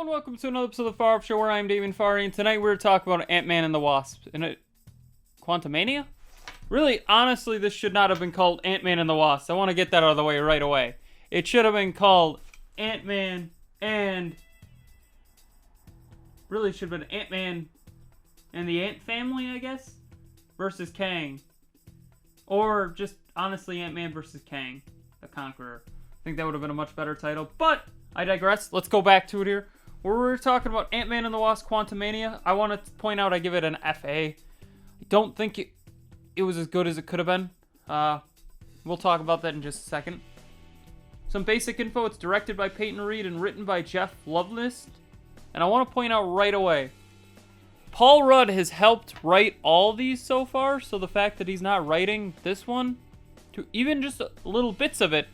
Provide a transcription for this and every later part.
and welcome to another episode of the Farr Show, where I'm Damon Farr, and tonight we're talking about Ant-Man and the Wasp. Quantumania? Really, honestly, this should not have been called Ant-Man and the Wasp. I want to get that out of the way right away. It should have been called Ant-Man and... Really, it should have been Ant-Man and the Ant Family, I guess? Versus Kang. Or just, honestly, Ant-Man versus Kang, the Conqueror. I think that would have been a much better title, but... I digress. Let's go back to it here. Where we're talking about Ant-Man and the Wasp Quantumania. I want to point out I give it an FA. I don't think it was as good as it could have been. We'll talk about that in just a second. Some basic info. It's directed by Peyton Reed and written by Jeff Loveness. And I want to point out right away, Paul Rudd has helped write all these so far. So the fact that he's not writing this one, to even just little bits of it,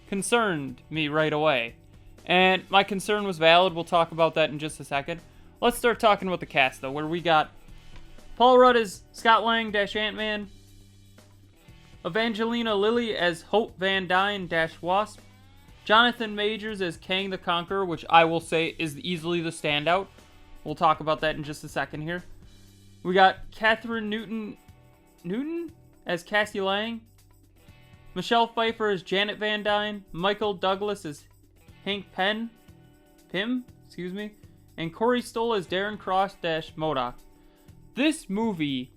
concerned me right away. And my concern was valid. We'll talk about that in just a second. Let's start talking about the cast, though, where we got Paul Rudd as Scott Lang - Ant-Man, Evangelina Lilly as Hope Van Dyne - Wasp, Jonathan Majors as Kang the Conqueror, which I will say is easily the standout. We'll talk about that in just a second here. We got Catherine Newton as Cassie Lang, Michelle Pfeiffer as Janet Van Dyne, Michael Douglas as Hank Pym, and Corey Stoll as Darren Cross - MODOK. This movie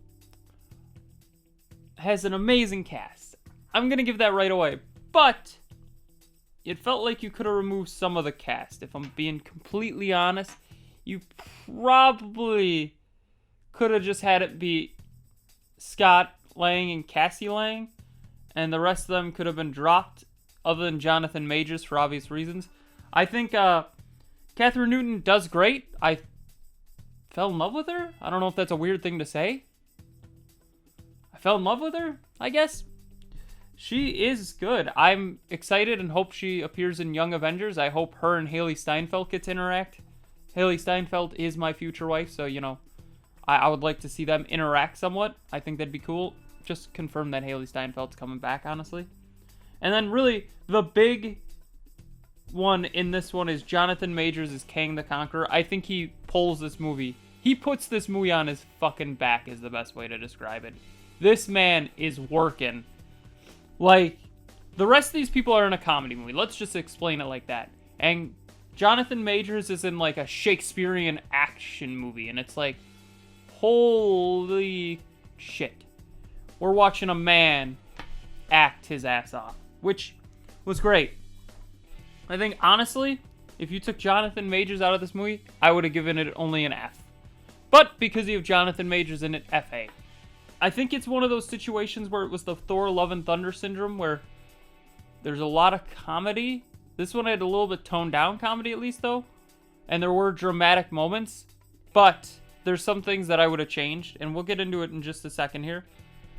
has an amazing cast. I'm going to give that right away, but it felt like you could have removed some of the cast. If I'm being completely honest, you probably could have just had it be Scott Lang and Cassie Lang, and the rest of them could have been dropped, other than Jonathan Majors for obvious reasons. I think Catherine Newton does great. I fell in love with her. I don't know if that's a weird thing to say. I fell in love with her, I guess. She is good. I'm excited and hope she appears in Young Avengers. I hope her and Haley Steinfeld get to interact. Haley Steinfeld is my future wife, so, you know, I would like to see them interact somewhat. I think that'd be cool. Just confirm that Haley Steinfeld's coming back, honestly. And then really, the big one in this one is Jonathan Majors as Kang the Conqueror. I think he pulls this movie. He puts this movie on his fucking back is the best way to describe it. This man is working. Like, the rest of these people are in a comedy movie. Let's just explain it like that. And Jonathan Majors is in like a Shakespearean action movie. And it's like, holy shit. We're watching a man act his ass off, which was great. I think, honestly, if you took Jonathan Majors out of this movie, I would have given it only an F. But because you have Jonathan Majors in it, FA. I think it's one of those situations where it was the Thor Love and Thunder syndrome, where there's a lot of comedy. This one had a little bit toned down comedy, at least, though. And there were dramatic moments. But there's some things that I would have changed, and we'll get into it in just a second here.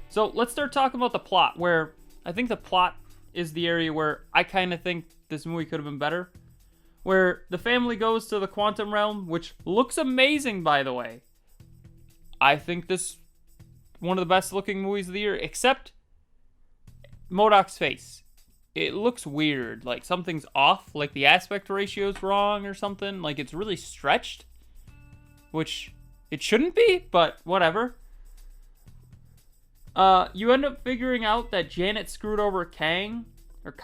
So let's start talking about the plot, where I think the plot is the area where I kind of think this movie could have been better. Where the family goes to the quantum realm, which looks amazing, by the way. I think this one of the best looking movies of the year, except MODOK's face. It looks weird, like something's off, like the aspect ratio's wrong or something. Like it's really stretched, which it shouldn't be, but whatever. You end up figuring out that Janet screwed over Kang. And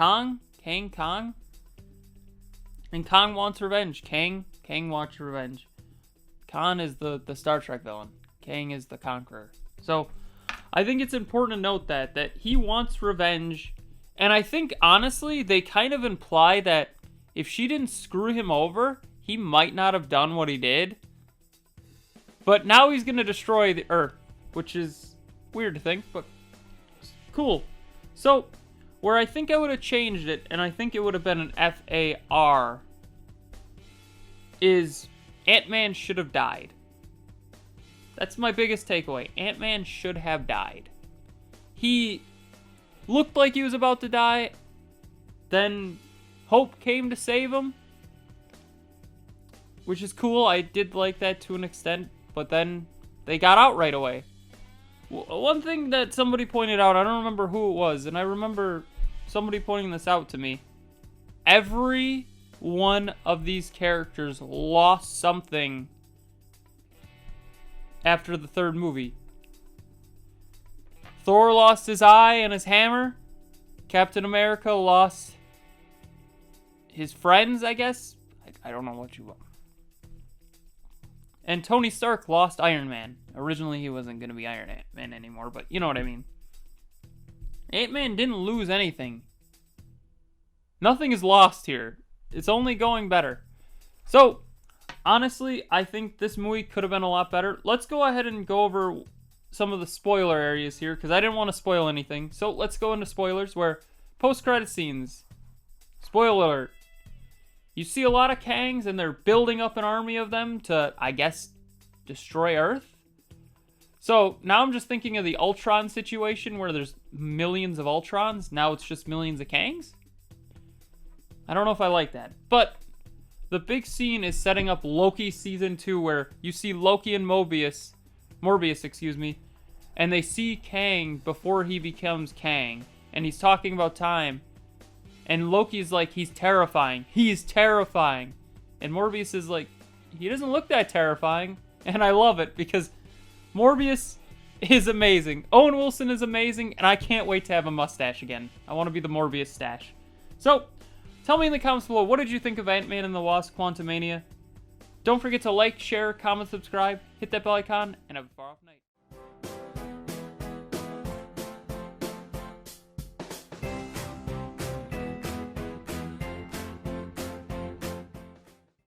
Kang wants revenge. Kang wants revenge. Kang is the Star Trek villain. Kang is the Conqueror. So, I think it's important to note that he wants revenge. And I think, honestly, they kind of imply that if she didn't screw him over, he might not have done what he did. But now he's going to destroy the Earth, which is weird to think, but cool. So, where I think I would have changed it, and I think it would have been an FAR, is Ant-Man should have died. That's my biggest takeaway. Ant-Man should have died. He looked like he was about to die. Then Hope came to save him, which is cool. I did like that to an extent, but then they got out right away. One thing that somebody pointed out, I don't remember who it was, and I remember somebody pointing this out to me. Every one of these characters lost something after the third movie. Thor lost his eye and his hammer. Captain America lost his friends, I guess. I don't know what you want. And Tony Stark lost Iron Man. Originally, he wasn't going to be Iron Man anymore, but you know what I mean. Ant-Man didn't lose anything. Nothing is lost here. It's only going better. So, honestly, I think this movie could have been a lot better. Let's go ahead and go over some of the spoiler areas here, because I didn't want to spoil anything. So, let's go into spoilers, where post-credit scenes. Spoiler alert. You see a lot of Kangs, and they're building up an army of them to, I guess, destroy Earth. So, now I'm just thinking of the Ultron situation, where there's millions of Ultrons. Now it's just millions of Kangs. I don't know if I like that. But the big scene is setting up Loki Season 2, where you see Loki and Morbius, and they see Kang before he becomes Kang. And he's talking about time. And Loki's like, he's terrifying. He's terrifying. And Morbius is like, he doesn't look that terrifying. And I love it because Morbius is amazing. Owen Wilson is amazing. And I can't wait to have a mustache again. I want to be the Morbius stash. So, tell me in the comments below, what did you think of Ant-Man and the Wasp Quantumania? Don't forget to like, share, comment, subscribe, hit that bell icon, and have a far off night.